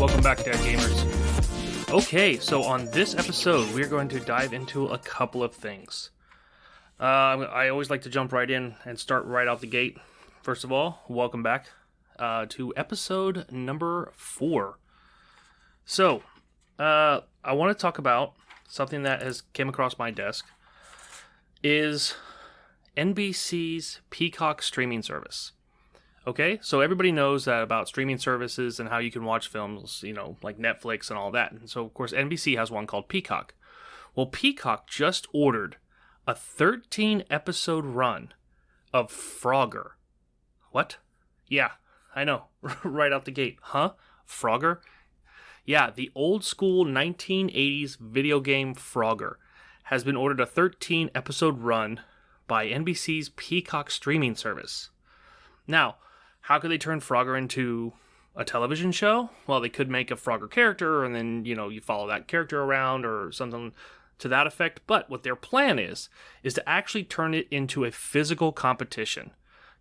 Welcome back, Dad Gamers. Okay, so on this episode, we're going to dive into a couple of things. I always like to jump right in and start right out the gate. First of all, welcome back to episode number 4. So, I want to talk about something that has came across my desk, is NBC's Peacock streaming service. Okay, so everybody knows that about streaming services and how you can watch films, like Netflix and all that. And so, of course, NBC has one called Peacock. Well, Peacock just ordered a 13-episode run of Frogger. What? Yeah, I know. Right out the gate. Huh? Frogger? Yeah, the old-school 1980s video game Frogger has been ordered a 13-episode run by NBC's Peacock streaming service. Now, how could they turn Frogger into a television show? Well, they could make a Frogger character, and then, you follow that character around or something to that effect. But what their plan is to actually turn it into a physical competition.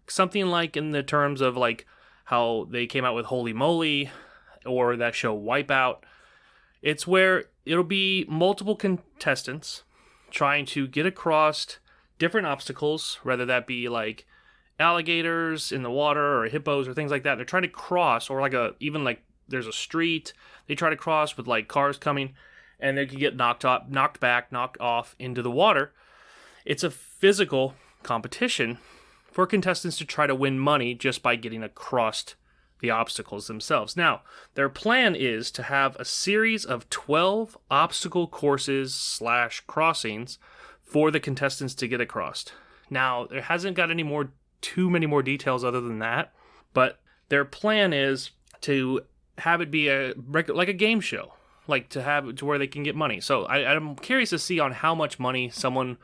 Something like in the terms of like how they came out with Holy Moly or that show Wipeout. It's where it'll be multiple contestants trying to get across different obstacles, whether that be like alligators in the water or hippos or things like that. They're trying to cross, or even there's a street they try to cross with like cars coming, and they can get knocked off into the water. It's a physical competition for contestants to try to win money just by getting across the obstacles themselves. Now, their plan is to have a series of 12 obstacle courses / crossings for the contestants to get across. Now, there hasn't got too many more details other than that, but their plan is to have it be like a game show, like to have it to where they can get money. So I'm curious to see on how much money someone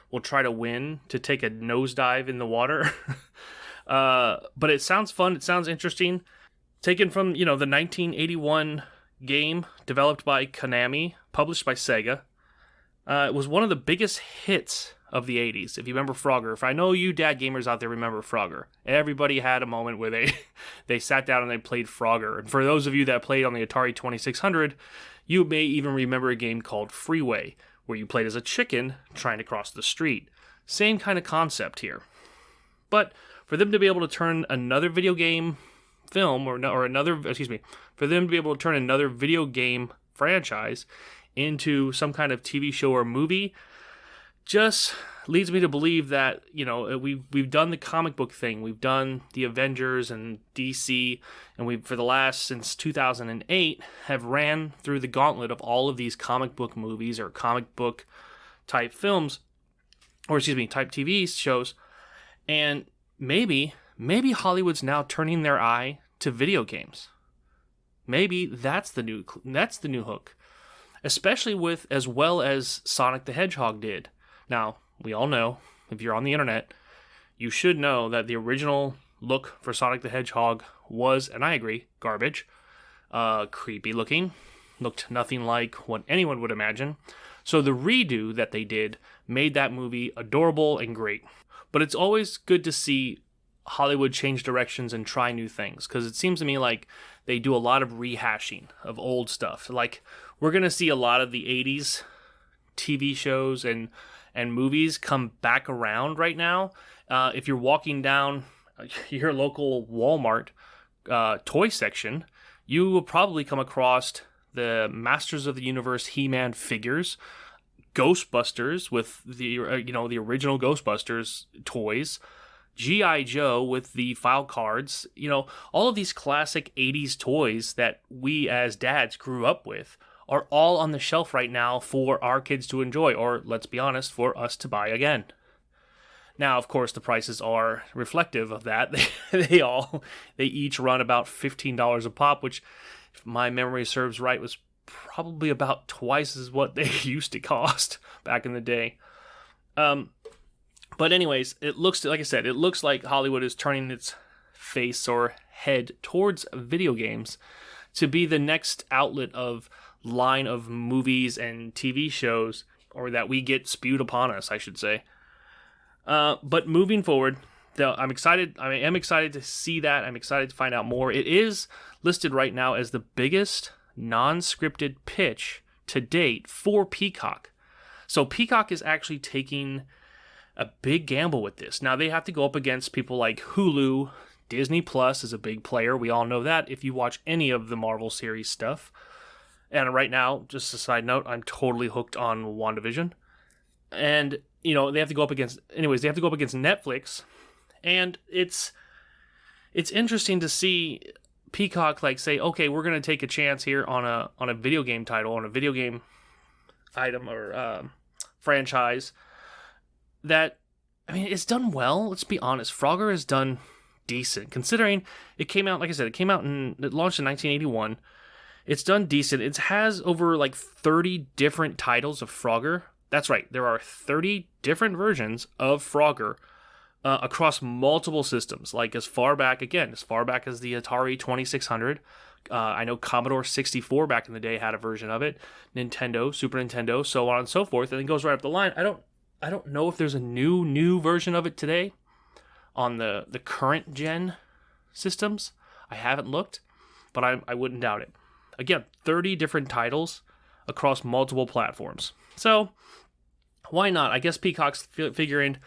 will try to win to take a nosedive in the water. But it sounds fun. It sounds interesting. Taken from, the 1981 game developed by Konami, published by Sega. It was one of the biggest hits of the 80s. If you remember Frogger, if I know you dad gamers out there remember Frogger, everybody had a moment where they sat down and they played Frogger. And for those of you that played on the Atari 2600, you may even remember a game called Freeway, where you played as a chicken trying to cross the street. Same kind of concept here. But for them to be able to turn another video game film for them to be able to turn another video game franchise into some kind of TV show or movie just leads me to believe that, we've done the comic book thing. We've done the Avengers and DC, and since 2008, have ran through the gauntlet of all of these comic book movies or comic book type films, type TV shows. And maybe Hollywood's now turning their eye to video games. Maybe that's the new hook, especially as well as Sonic the Hedgehog did. Now, we all know, if you're on the internet, you should know that the original look for Sonic the Hedgehog was, and I agree, garbage. Creepy looking. Looked nothing like what anyone would imagine. So the redo that they did made that movie adorable and great. But it's always good to see Hollywood change directions and try new things, because it seems to me like they do a lot of rehashing of old stuff. Like, we're going to see a lot of the 80s TV shows and movies come back around right now. If you're walking down your local Walmart toy section, you will probably come across the Masters of the Universe He-Man figures, Ghostbusters with the original Ghostbusters toys, G.I. Joe with the file cards, all of these classic 80s toys that we as dads grew up with are all on the shelf right now for our kids to enjoy, or let's be honest, for us to buy again. Now, of course, the prices are reflective of that. They each run about $15 a pop, which, if my memory serves right, was probably about twice as what they used to cost back in the day. But anyways, it looks like Hollywood is turning its face or head towards video games to be the next outlet of line of movies and TV shows, or that we get spewed upon us, I should say. But moving forward, I'm excited. I am excited to see that. I'm excited to find out more. It is listed right now as the biggest non-scripted pitch to date for Peacock. So Peacock is actually taking a big gamble with this. Now they have to go up against people like Hulu. Disney Plus is a big player. We all know that if you watch any of the Marvel series stuff. And right now, just a side note, I'm totally hooked on WandaVision. And, they have to go up against Netflix. And it's interesting to see Peacock say, okay, we're going to take a chance here on a video game title, on a video game item or franchise that, it's done well. Let's be honest. Frogger has done decent, considering it came out, like I said, it launched in 1981. It's done decent. It has over 30 different titles of Frogger. That's right, there are 30 different versions of Frogger across multiple systems, as far back as the Atari 2600. I know Commodore 64 back in the day had a version of it, Nintendo, Super Nintendo, so on and so forth, and it goes right up the line. I don't know if there's a new version of it today on the current gen systems. I haven't looked, but I wouldn't doubt it. Again, 30 different titles across multiple platforms. So, why not? I guess Peacock's figuring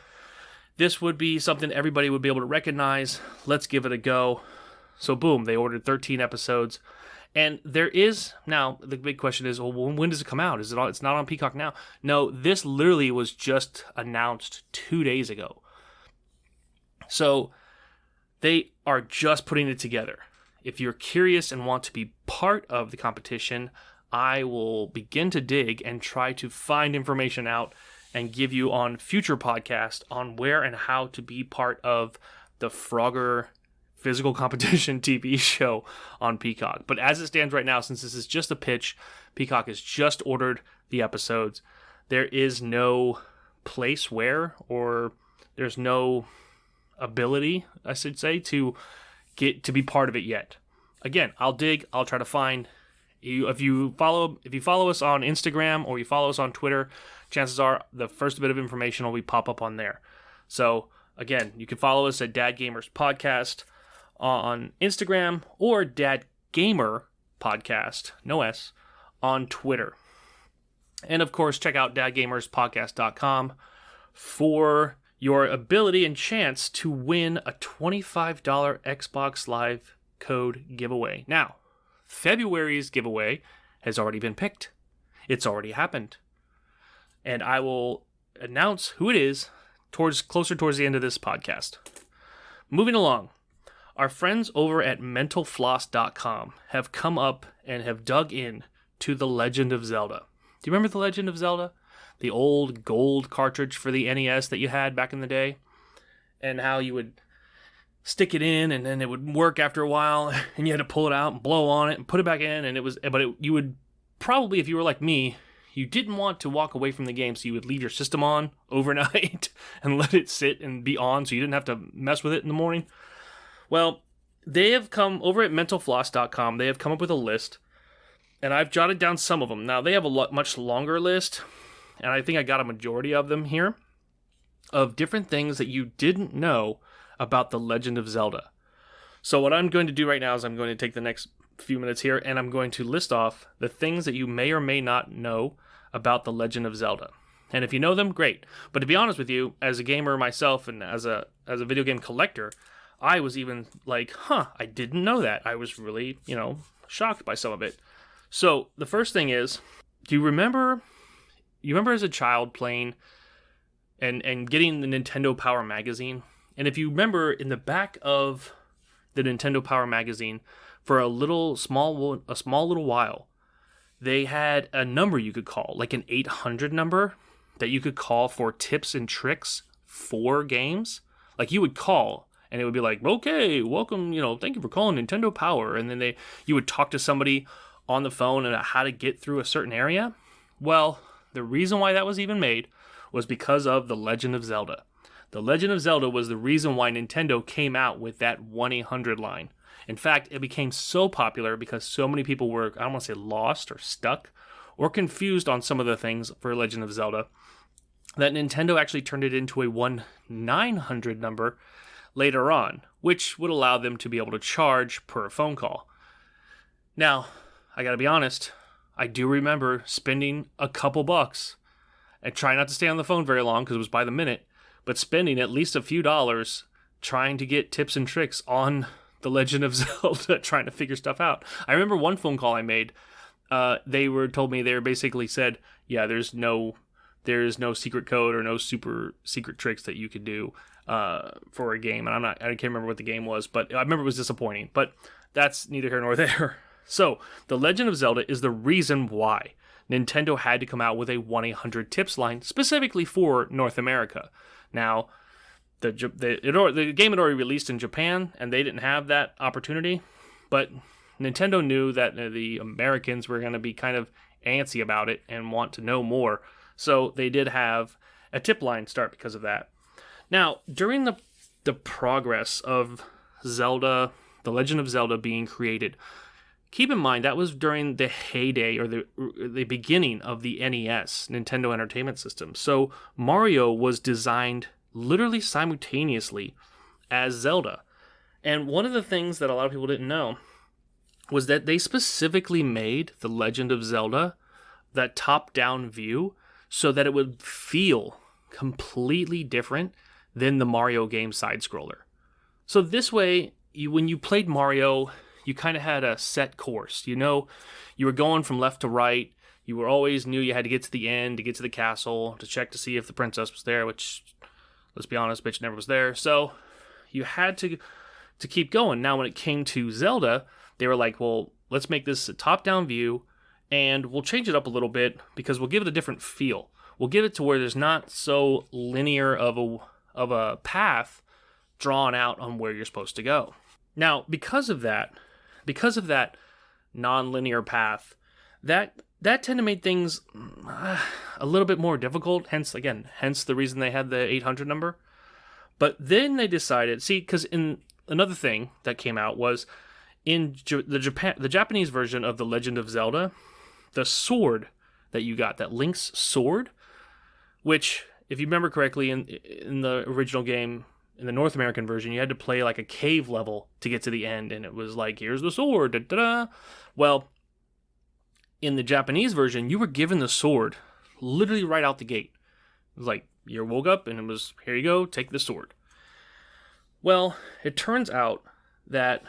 this would be something everybody would be able to recognize. Let's give it a go. So, boom, they ordered 13 episodes. And there is, now, the big question is, well, when does it come out? It's not on Peacock now. No, this literally was just announced 2 days ago. So, they are just putting it together. If you're curious and want to be part of the competition, I will begin to dig and try to find information out and give you on future podcasts on where and how to be part of the Frogger physical competition TV show on Peacock. But as it stands right now, since this is just a pitch, Peacock has just ordered the episodes. There is no place where, or there's no ability, I should say, to get to be part of it yet. Again, I'll dig. I'll try to find you. If you follow us on Instagram or you follow us on Twitter, chances are the first bit of information will pop up on there. So again, you can follow us at Dad Gamers Podcast on Instagram or Dad Gamer Podcast, no S, on Twitter. And of course, check out dadgamerspodcast.com for your ability and chance to win a $25 Xbox Live code giveaway. Now, February's giveaway has already been picked. It's already happened. And I will announce who it is closer towards the end of this podcast. Moving along, our friends over at mentalfloss.com have come up and have dug in to The Legend of Zelda. Do you remember The Legend of Zelda? The old gold cartridge for the NES that you had back in the day, and how you would stick it in and then it would work after a while and you had to pull it out and blow on it and put it back in, and you would probably, if you were like me, you didn't want to walk away from the game, so you would leave your system on overnight and let it sit and be on so you didn't have to mess with it in the morning. Well, they have come over at mentalfloss.com, they have come up with a list, and I've jotted down some of them. Now, they have a much longer list, and I think I got a majority of them here, of different things that you didn't know about The Legend of Zelda. So what I'm going to do right now is I'm going to take the next few minutes here, and I'm going to list off the things that you may or may not know about The Legend of Zelda. And if you know them, great. But to be honest with you, as a gamer myself and as a video game collector, I was even like, I didn't know that. I was really, shocked by some of it. So the first thing is, do you remember as a child playing and getting the Nintendo Power magazine? And if you remember, in the back of the Nintendo Power magazine, for a small little while, they had a number you could call, like an 800 number that you could call for tips and tricks for games. Like, you would call and it would be like, okay, welcome, thank you for calling Nintendo Power. And then you would talk to somebody on the phone about how to get through a certain area. Well, the reason why that was even made was because of The Legend of Zelda. The Legend of Zelda was the reason why Nintendo came out with that 1-800 line. In fact, it became so popular because so many people were, I don't want to say lost or stuck or confused on some of the things for Legend of Zelda, that Nintendo actually turned it into a 1-900 number later on, which would allow them to be able to charge per phone call. Now, I gotta be honest, I do remember spending a couple bucks and try not to stay on the phone very long because it was by the minute, but spending at least a few dollars trying to get tips and tricks on The Legend of Zelda, trying to figure stuff out. I remember one phone call I made. They basically said, yeah, there is no secret code or no super secret tricks that you could do for a game. And I can't remember what the game was, but I remember it was disappointing. But that's neither here nor there. So, The Legend of Zelda is the reason why Nintendo had to come out with a 1-800-TIPS line specifically for North America. Now, the game had already released in Japan, and they didn't have that opportunity, but Nintendo knew that the Americans were going to be kind of antsy about it and want to know more, so they did have a tip line start because of that. Now, during the progress of Zelda, The Legend of Zelda being created, keep in mind that was during the heyday or the beginning of the NES, Nintendo Entertainment System. So Mario was designed literally simultaneously as Zelda. And one of the things that a lot of people didn't know was that they specifically made The Legend of Zelda that top-down view so that it would feel completely different than the Mario game side-scroller. So this way, when you played Mario, you kind of had a set course. You know, you were going from left to right. You always knew you had to get to the end, to get to the castle, to check to see if the princess was there, which, let's be honest, bitch never was there. So you had to keep going. Now, when it came to Zelda, they were like, well, let's make this a top-down view, and we'll change it up a little bit because we'll give it a different feel. We'll give it to where there's not so linear of a path drawn out on where you're supposed to go. Now, because of that non-linear path, that tended to make things a little bit more difficult, hence the reason they had the 800 number. But then they decided, because in another thing that came out was in the Japanese version of The Legend of Zelda, the sword that you got, that Link's sword, which, if you remember correctly, in the original game, in the North American version, you had to play like a cave level to get to the end, and it was like, here's the sword, da-da-da. Well, in the Japanese version, you were given the sword literally right out the gate. It was like, you woke up, and it was, here you go, take the sword. Well, it turns out that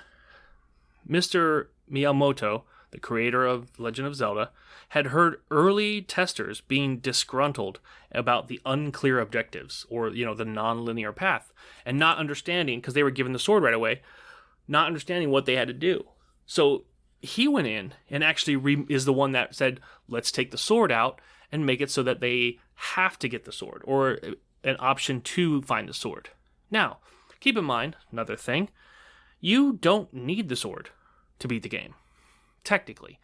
Mr. Miyamoto, the creator of Legend of Zelda, had heard early testers being disgruntled about the unclear objectives, or, the non-linear path, and not understanding, because they were given the sword right away, not understanding what they had to do. So he went in and actually is the one that said, let's take the sword out and make it so that they have to get the sword, or an option to find the sword. Now, keep in mind, another thing, you don't need the sword to beat the game. Technically.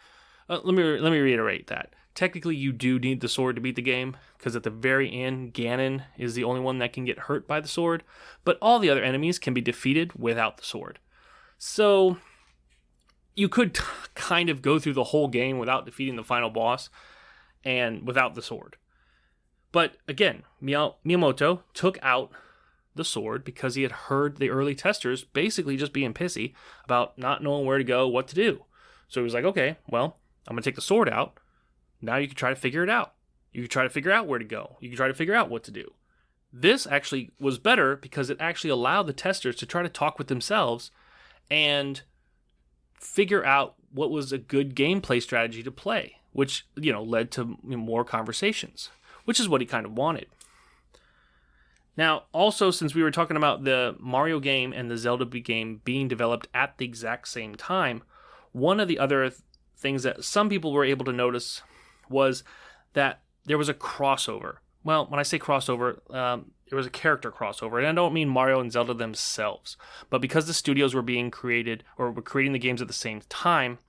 Let me reiterate that. Technically, you do need the sword to beat the game, because at the very end, Ganon is the only one that can get hurt by the sword, but all the other enemies can be defeated without the sword. So, you could kind of go through the whole game without defeating the final boss, and without the sword. But again, Miyamoto took out the sword because he had heard the early testers basically just being pissy about not knowing where to go, what to do. So he was like, okay, well, I'm going to take the sword out. Now you can try to figure it out. You can try to figure out where to go. You can try to figure out what to do. This actually was better because it actually allowed the testers to try to talk with themselves and figure out what was a good gameplay strategy to play, which, led to more conversations, which is what he kind of wanted. Now, also, since we were talking about the Mario game and the Zelda game being developed at the exact same time, one of the other things that some people were able to notice was that there was a crossover. Well, when I say crossover, there was a character crossover. And I don't mean Mario and Zelda themselves, but because the studios were being created, or were creating the games at the same time,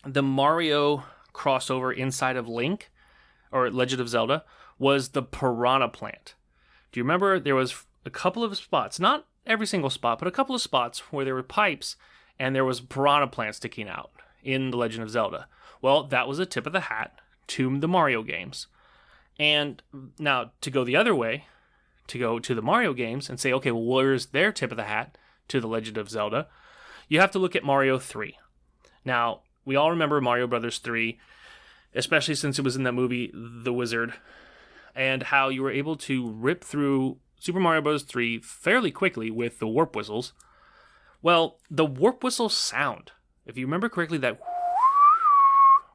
the Mario crossover inside of Link, or Legend of Zelda, was the Piranha Plant. Do you remember there was a couple of spots, not every single spot, but a couple of spots where there were pipes and there was piranha plant sticking out in The Legend of Zelda? Well, that was a tip of the hat to the Mario games. And now, to go the other way, to go to the Mario games and say, okay, well, where's their tip of the hat to The Legend of Zelda? You have to look at Mario 3. Now, we all remember Mario Brothers 3, especially since it was in that movie, The Wizard, and how you were able to rip through Super Mario Bros. 3 fairly quickly with the warp whistles. Well, the warp whistle sound, if you remember correctly, that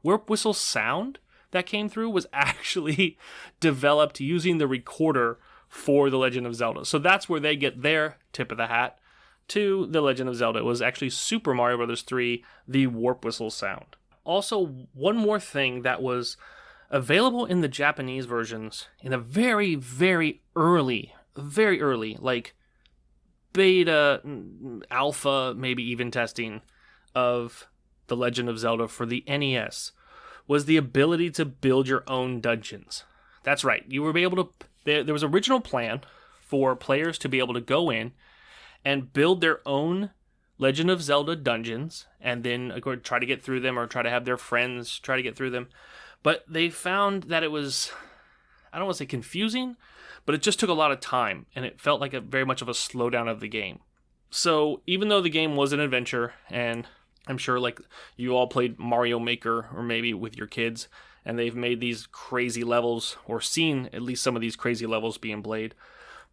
warp whistle sound that came through was actually developed using the recorder for The Legend of Zelda. So that's where they get their tip of the hat to The Legend of Zelda. It was actually Super Mario Bros. 3, the warp whistle sound. Also, one more thing that was available in the Japanese versions in a very, very early, like beta, alpha, maybe even testing of The Legend of Zelda for the NES was the ability to build your own dungeons. That's right. You were able to. There was an original plan for players to be able to go in and build their own Legend of Zelda dungeons, and then try to get through them, or try to have their friends try to get through them. But they found that it was, I don't want to say confusing, but it just took a lot of time, and it felt like very much of a slowdown of the game. So even though the game was an adventure, and I'm sure like you all played Mario Maker, or maybe with your kids, and they've made these crazy levels, or seen at least some of these crazy levels being played,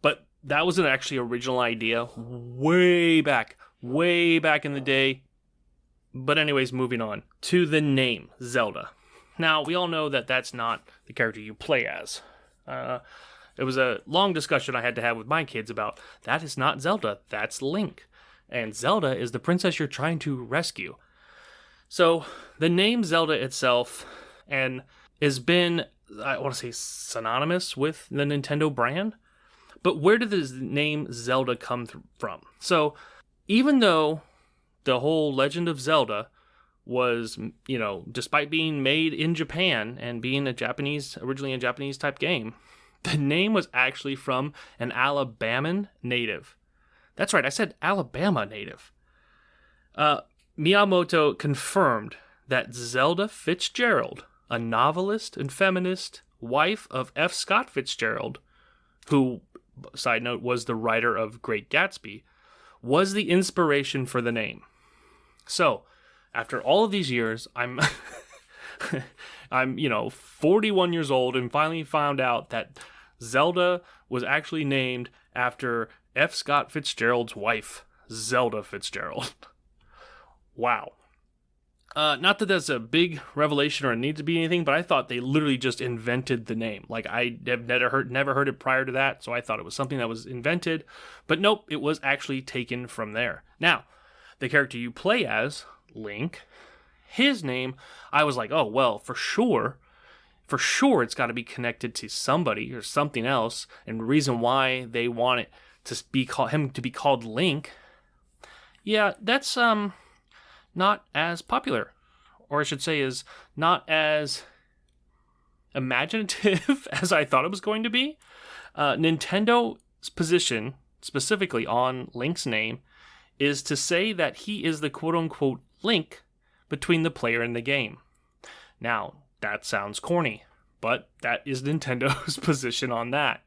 but that was an actually original idea way back in the day. But anyways, moving on to the name Zelda. Now, we all know that that's not the character you play as. It was a long discussion I had to have with my kids about, that is not Zelda, that's Link. And Zelda is the princess you're trying to rescue. So, the name Zelda itself and has been, I want to say, synonymous with the Nintendo brand. But where did this name Zelda come from? So, even though the whole Legend of Zelda was, despite being made in Japan and being originally a Japanese type game, the name was actually from an Alabaman native. That's right, I said Alabama native. Miyamoto confirmed that Zelda Fitzgerald, a novelist and feminist, wife of F. Scott Fitzgerald, who, side note, was the writer of Great Gatsby, was the inspiration for the name. So, after all of these years, I'm 41 years old and finally found out that Zelda was actually named after F. Scott Fitzgerald's wife, Zelda Fitzgerald. Wow. Not that that's a big revelation or it needs to be anything, but I thought they literally just invented the name. Like, I have never heard it prior to that, so I thought it was something that was invented. But nope, it was actually taken from there. Now, the character you play as, Link, his name, I was like, oh, well, for sure it's got to be connected to somebody or something else, and the reason why they want it to be him to be called Link, yeah, that's not as popular, or I should say is not as imaginative as I thought it was going to be. Nintendo's position, specifically on Link's name, is to say that he is the quote-unquote link between the player and the game. Now, that sounds corny, but that is Nintendo's position on that.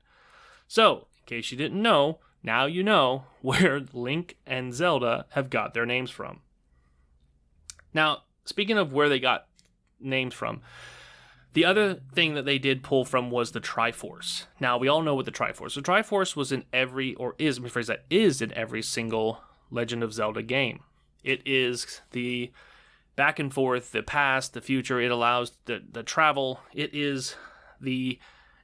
So, in case you didn't know, now you know where Link and Zelda have got their names from. Now, speaking of where they got names from, the other thing that they did pull from was the Triforce. Now, we all know what the Triforce. The Triforce was in is in every single Legend of Zelda game. It is the back and forth, the past, the future. It allows the travel. It is the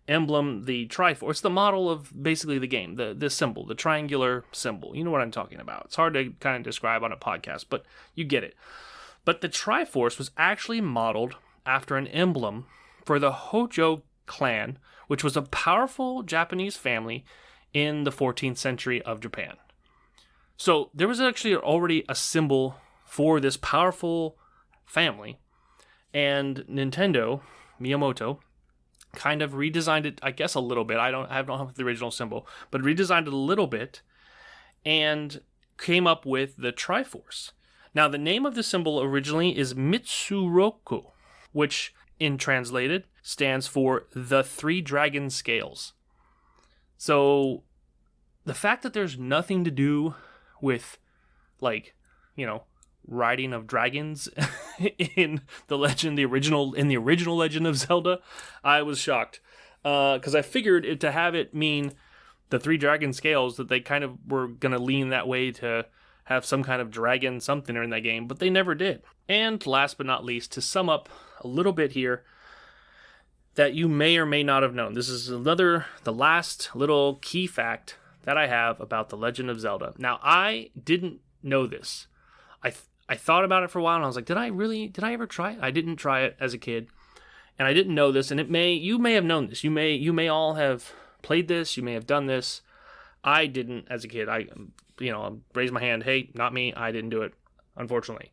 emblem, the Triforce, the model of basically the game, the symbol, the triangular symbol. You know what I'm talking about. It's hard to kind of describe on a podcast, but you get it. But the Triforce was actually modeled after an emblem for the Hojo clan, which was a powerful Japanese family in the 14th century of Japan. So there was actually already a symbol for this powerful family, and Nintendo, Miyamoto, kind of redesigned it, I guess, a little bit. I don't have the original symbol, but redesigned it a little bit and came up with the Triforce. Now, the name of the symbol originally is Mitsuroku, which, in translated, stands for the three dragon scales. So, the fact that there's nothing to do with, riding of dragons in the original Legend of Zelda, I was shocked. Because I figured to have it mean the 3 dragon scales, that they kind of were going to lean that way to have some kind of dragon something in that game, but they never did. And last but not least, to sum up a little bit here that you may or may not have known. This is the last little key fact that I have about the Legend of Zelda. Now, I didn't know this. I thought about it for a while, and I was like, did I ever try it? I didn't try it as a kid, and I didn't know this, and you may have known this. You may all have played this, you may have done this. I didn't as a kid. I raised my hand, hey, not me, I didn't do it, unfortunately.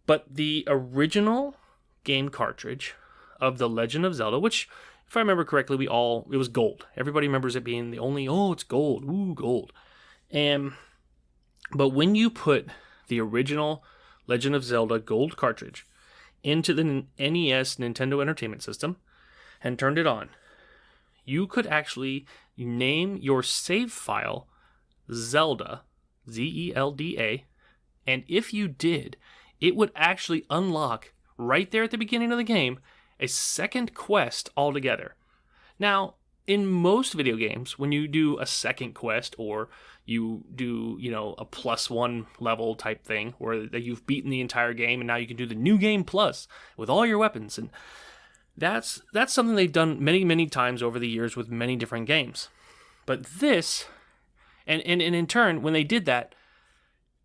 But the original game cartridge of The Legend of Zelda, which, if I remember correctly, it was gold. Everybody remembers it being it's gold, ooh, gold. But when you put the original Legend of Zelda gold cartridge into the NES Nintendo Entertainment System and turned it on, you could actually name your save file Zelda, Zelda, and if you did, it would actually unlock, right there at the beginning of the game, a second quest altogether. Now, in most video games, when you do a second quest, or you do, a +1 level type thing, where that you've beaten the entire game and now you can do the new game plus with all your weapons, and that's something they've done many, many times over the years with many different games. But this, and in turn, when they did that,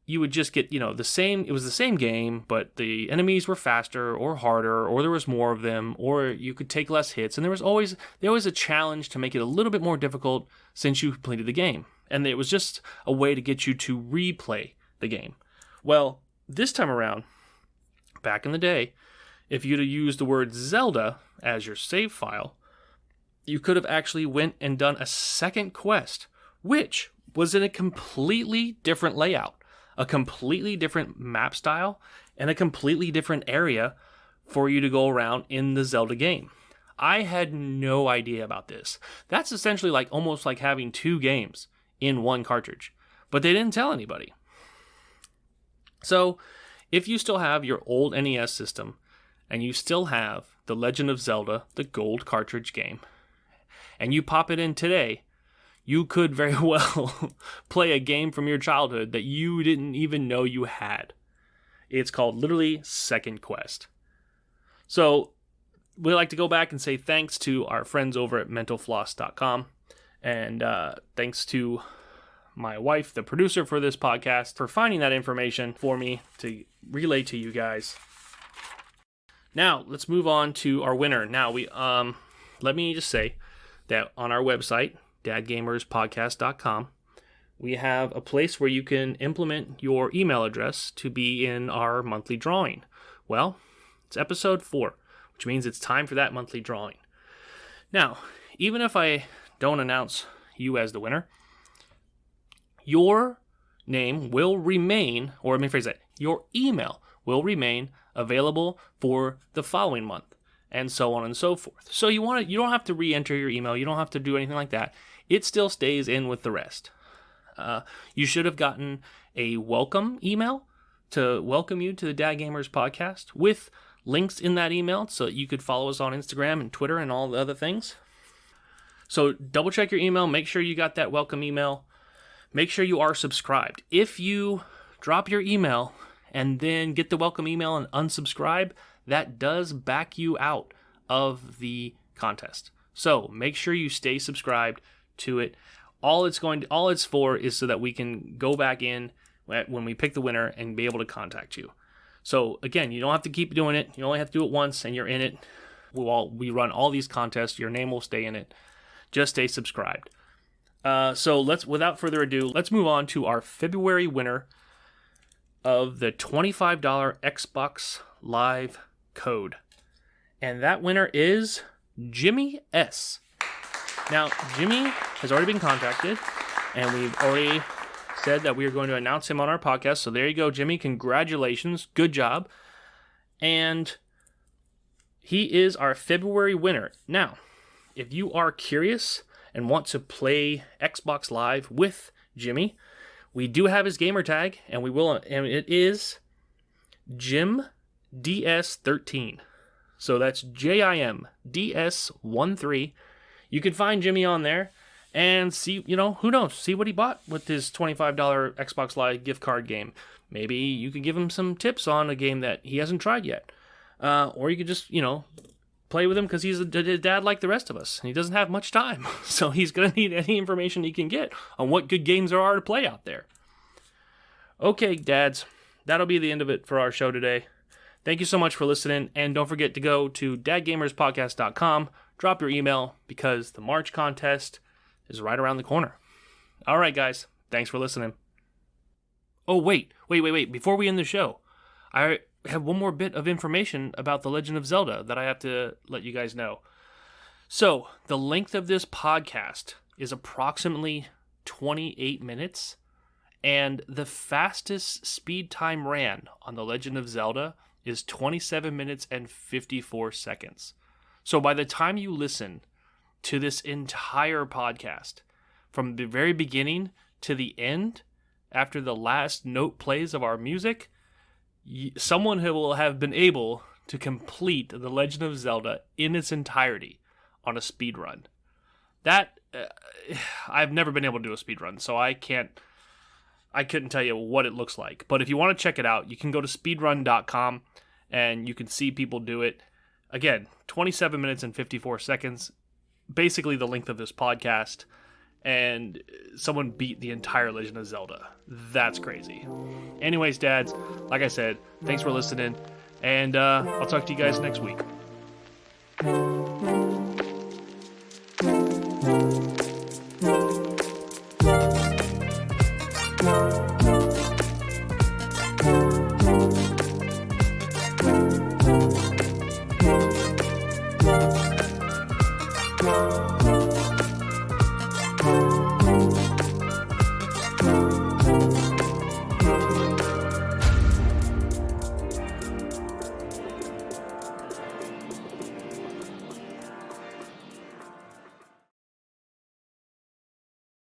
you would just get, the same, it was the same game, but the enemies were faster or harder, or there was more of them, or you could take less hits, and there was always a challenge to make it a little bit more difficult since you completed the game. And it was just a way to get you to replay the game. Well, this time around, back in the day, if you'd have used the word Zelda as your save file, you could have actually went and done a second quest, which was in a completely different layout, a completely different map style, and a completely different area for you to go around in the Zelda game. I had no idea about this. That's essentially almost like having 2 games in one cartridge, but they didn't tell anybody. So, if you still have your old NES system, and you still have The Legend of Zelda, the gold cartridge game, and you pop it in today, you could very well play a game from your childhood that you didn't even know you had. It's called literally Second Quest. So, we like to go back and say thanks to our friends over at mentalfloss.com. And thanks to my wife, the producer for this podcast, for finding that information for me to relay to you guys. Now, let's move on to our winner. Now, let me just say that on our website, dadgamerspodcast.com, we have a place where you can implement your email address to be in our monthly drawing. Well, it's episode 4, which means it's time for that monthly drawing. Now, even if I don't announce you as the winner, your name will remain, or let me phrase that, your email will remain available for the following month, and so on and so forth. So you don't have to re-enter your email, you don't have to do anything like that. It still stays in with the rest. You should have gotten a welcome email to welcome you to the Dad Gamers podcast with links in that email so that you could follow us on Instagram and Twitter and all the other things. So double check your email, make sure you got that welcome email, make sure you are subscribed. If you drop your email and then get the welcome email and unsubscribe, that does back you out of the contest. So make sure you stay subscribed to it. All it's for is so that we can go back in when we pick the winner and be able to contact you. So again, you don't have to keep doing it. You only have to do it once and you're in it. We run all these contests. Your name will stay in it. Just stay subscribed. So without further ado, let's move on to our February winner of the $25 Xbox Live code. And that winner is Jimmy S. Now, Jimmy has already been contacted, and we've already said that we are going to announce him on our podcast. So there you go, Jimmy. Congratulations. Good job. And he is our February winner. Now, if you are curious and want to play Xbox Live with Jimmy, we do have his gamer tag, and it is Jim JIMDS13. So that's JIMDS13. You can find Jimmy on there and see, who knows, see what he bought with his $25 Xbox Live gift card game. Maybe you could give him some tips on a game that he hasn't tried yet. Or you could just, play with him because he's a dad like the rest of us. And he doesn't have much time. So he's going to need any information he can get on what good games there are to play out there. Okay, dads, that'll be the end of it for our show today. Thank you so much for listening. And don't forget to go to dadgamerspodcast.com, drop your email because the March contest is right around the corner. All right, guys, thanks for listening. Oh, wait. Before we end the show, I have one more bit of information about The Legend of Zelda that I have to let you guys know. So, the length of this podcast is approximately 28 minutes, and the fastest speed time ran on The Legend of Zelda is 27 minutes and 54 seconds. So, by the time you listen to this entire podcast, from the very beginning to the end, after the last note plays of our music, someone who will have been able to complete The Legend of Zelda in its entirety on a speed run. That I've never been able to do a speed run, so I couldn't tell you what it looks like. But if you want to check it out, you can go to speedrun.com and you can see people do it. Again, 27 minutes and 54 seconds, basically the length of this podcast, and someone beat the entire Legend of Zelda. That's crazy. Anyways, dads, like I said, thanks for listening, and I'll talk to you guys next week.